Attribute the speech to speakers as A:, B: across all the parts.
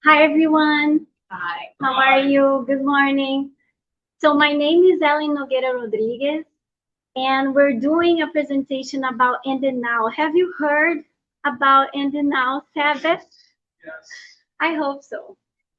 A: Hi, everyone.
B: Hi.
A: How are you? Good morning. So my name is Rodrigues, and we're doing a presentation about Enditnow. Have you heard about Enditnow Sabbath?
B: Yes.
A: I hope so.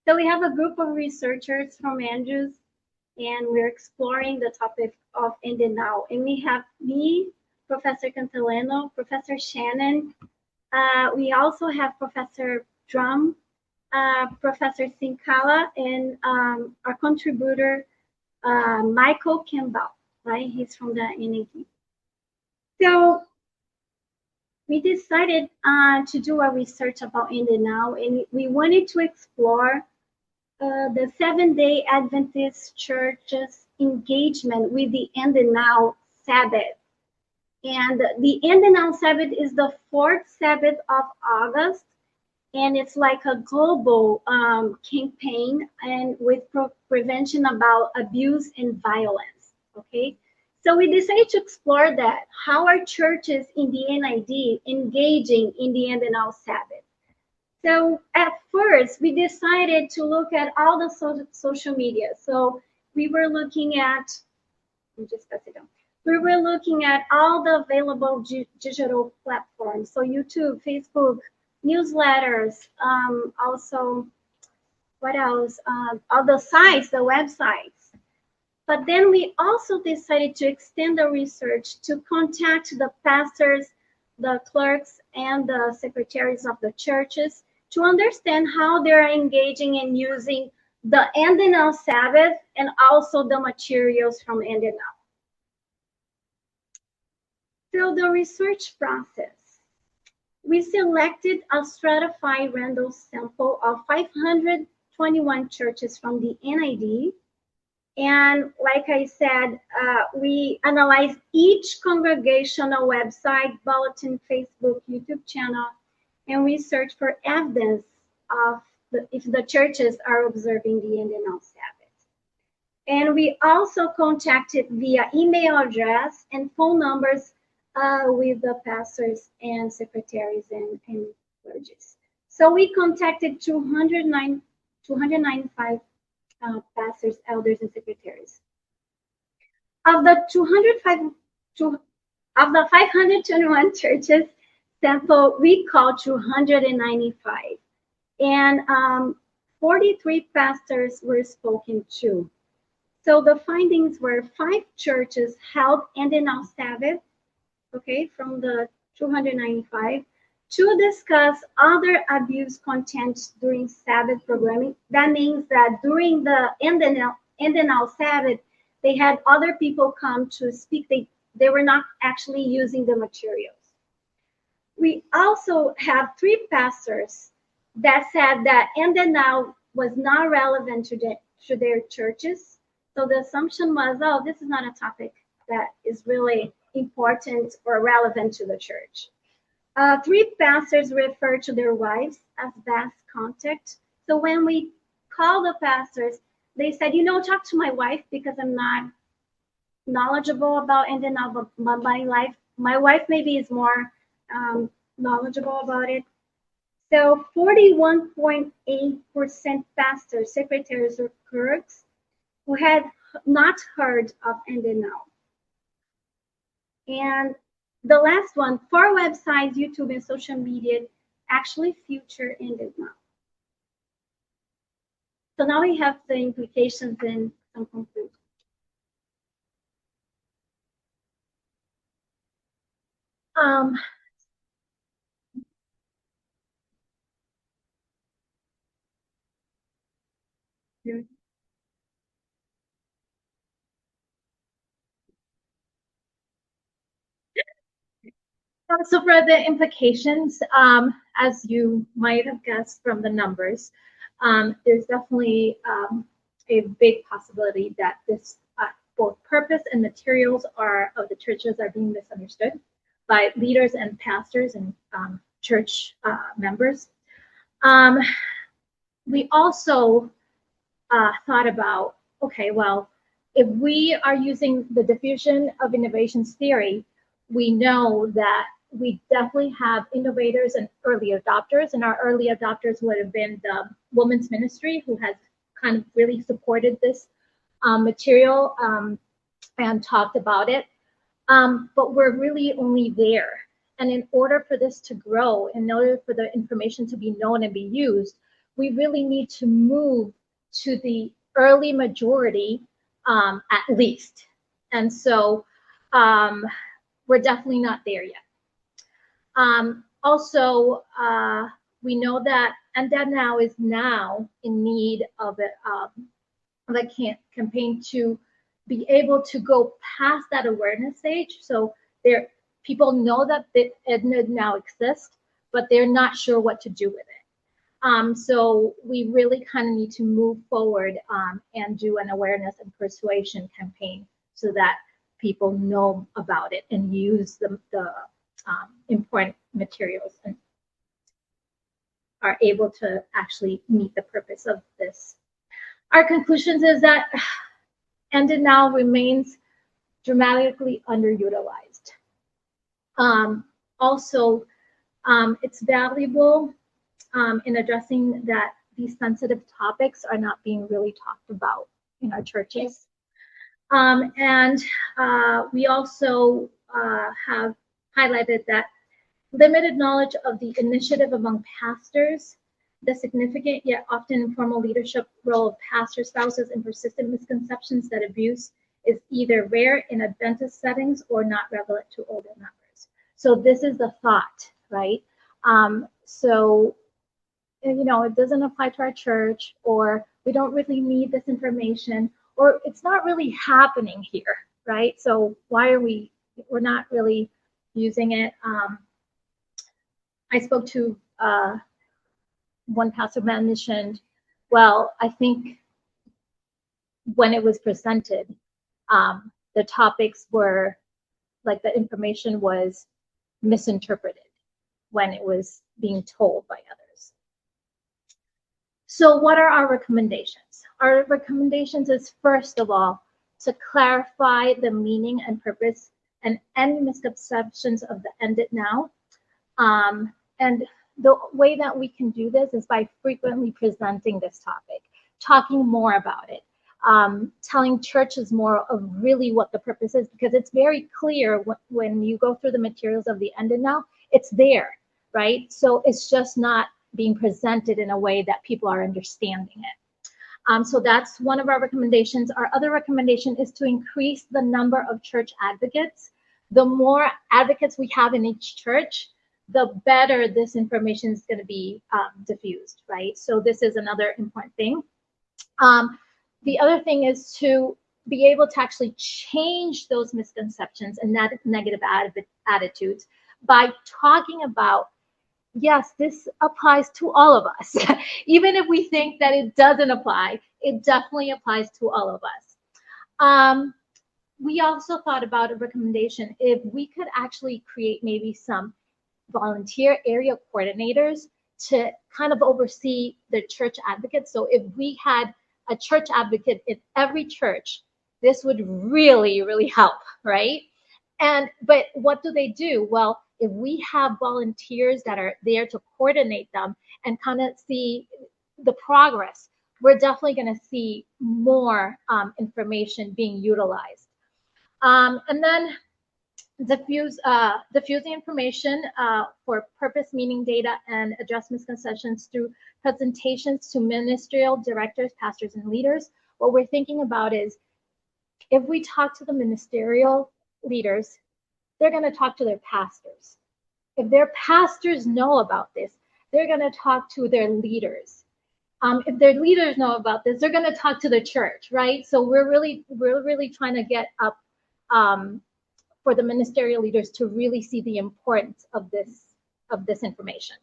A: So we have a group of researchers from Andrews, and we're exploring the topic of Enditnow. And we have me, Professor Cantillano, Professor Shannon. We also have Professor Drumm, Professor Cincala, and our contributor, Michael Campbell, right? He's from the NAD. So we decided to do a research about Enditnow, and we wanted to explore the Seventh-day Adventist Church's engagement with the Enditnow Sabbath. And the Enditnow Sabbath is the fourth Sabbath of August, and it's like a global campaign and with prevention about abuse and violence. Okay, so we decided to explore that. How are churches in the NID engaging in the Enditnow Sabbath? So at first, we decided to look at all the social media. So we were looking at, let me just pass it down. We were looking at all the available digital platforms. So YouTube, Facebook, newsletters, also, what else? All the sites, the websites. But then we also decided to extend the research to contact the pastors, the clerks, and the secretaries of the churches to understand how they're engaging and using the Enditnow Sabbath and also the materials from Enditnow. So the research process. We selected a stratified random sample of 521 churches from the NID. And like I said, we analyzed each congregational website, bulletin, Facebook, YouTube channel, and we searched for evidence of if the churches are observing the Enditnow Sabbath. And we also contacted via email address and phone numbers with the pastors and secretaries and clergies. So we contacted 295 pastors, elders, and secretaries. Of the 521 churches sample, we called 295, and 43 pastors were spoken to. So the findings were 5 churches held Enditnow Sabbath, okay, from the 295, to discuss other abuse content during Sabbath programming. That means that during the Enditnow Sabbath, they had other people come to speak. They were not actually using the materials. We also have 3 pastors that said that Enditnow was not relevant to their churches. So the assumption was, oh, this is not a topic that is really important or relevant to the church. 3 pastors refer to their wives as best contact. So when we call the pastors, they said, talk to my wife because I'm not knowledgeable about Enditnow, but my wife maybe is more knowledgeable about it. So 41.8% pastors, secretaries, or clerks who had not heard of Enditnow. And the last one, 4 websites, YouTube, and social media actually feature Enditnow. So now we have the implications and some conclusions.
B: So for the implications, as you might have guessed from the numbers, there's definitely a big possibility that this both purpose and materials of the churches are being misunderstood by leaders and pastors and church members. We also thought about, okay, well, if we are using the diffusion of innovations theory, we know that we definitely have innovators and early adopters, and our early adopters would have been the women's ministry, who has kind of really supported this material and talked about it. But we're really only there. And in order for this to grow, in order for the information to be known and be used, we really need to move to the early majority at least. And so we're definitely not there yet. Also, we know that Enditnow is now in need of a campaign to be able to go past that awareness stage. So people know that the Enditnow exists, but they're not sure what to do with it. So we really kind of need to move forward and do an awareness and persuasion campaign so that people know about it and use the important materials and are able to actually meet the purpose of this. Our conclusions is that Enditnow remains dramatically underutilized. Also, it's valuable in addressing that these sensitive topics are not being really talked about in our churches. And we also have highlighted that limited knowledge of the initiative among pastors, the significant yet often informal leadership role of pastor spouses, and persistent misconceptions that abuse is either rare in Adventist settings or not relevant to older members. So this is the thought, right? So, you know, it doesn't apply to our church, or we don't really need this information, or it's not really happening here, right? So why are we're not really using it? I spoke to one pastor mentioned, well, I think when it was presented, the topics were, like, the information was misinterpreted when it was being told by others. So what are our recommendations? Our recommendations is, first of all, to clarify the meaning and purpose and end misconceptions of the Enditnow. And the way that we can do this is by frequently presenting this topic, talking more about it, telling churches more of really what the purpose is, because it's very clear when you go through the materials of the Enditnow, it's there, right? So it's just not being presented in a way that people are understanding it. So that's one of our recommendations. Our other recommendation is to increase the number of church advocates. The more advocates we have in each church, the better this information is going to be diffused, right? So this is another important thing. The other thing is to be able to actually change those misconceptions and negative attitudes by talking about, yes, this applies to all of us. Even if we think that it doesn't apply, it definitely applies to all of us. We also thought about a recommendation if we could actually create maybe some volunteer area coordinators to kind of oversee the church advocates. So if we had a church advocate in every church, this would really, really help, right? But what do they do? Well, if we have volunteers that are there to coordinate them and kind of see the progress, we're definitely going to see more information being utilized. And then diffuse the information for purpose, meaning, data, and address misconceptions through presentations to ministerial directors, pastors, and leaders. What we're thinking about is, if we talk to the ministerial leaders, they're going to talk to their pastors. If their pastors know about this, they're going to talk to their leaders. If their leaders know about this, they're going to talk to the church, right? So we're really trying to get up for the ministerial leaders to really see the importance of this information.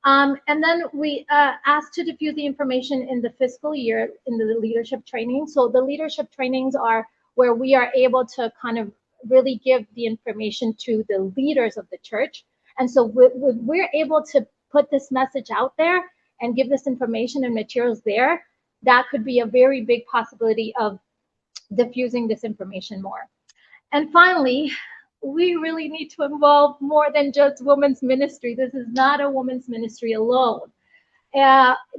B: And then we asked to diffuse the information in the fiscal year in the leadership training. So the leadership trainings are where we are able to kind of really give the information to the leaders of the church. And so we're able to put this message out there and give this information and materials there, that could be a very big possibility of diffusing this information more. And finally, we really need to involve more than just women's ministry. This is not a women's ministry alone.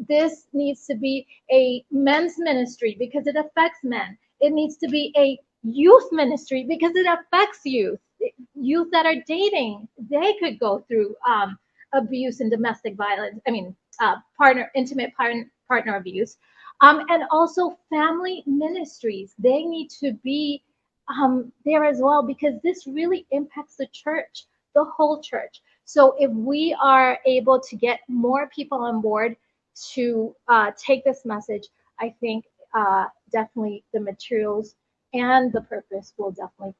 B: This needs to be a men's ministry because it affects men. It needs to be a youth ministry because it affects youth. Youth that are dating, they could go through abuse and domestic violence. I mean, intimate partner abuse. And also family ministries. They need to be there as well because this really impacts the church, the whole church. So if we are able to get more people on board to take this message, I think definitely the materials and the purpose will definitely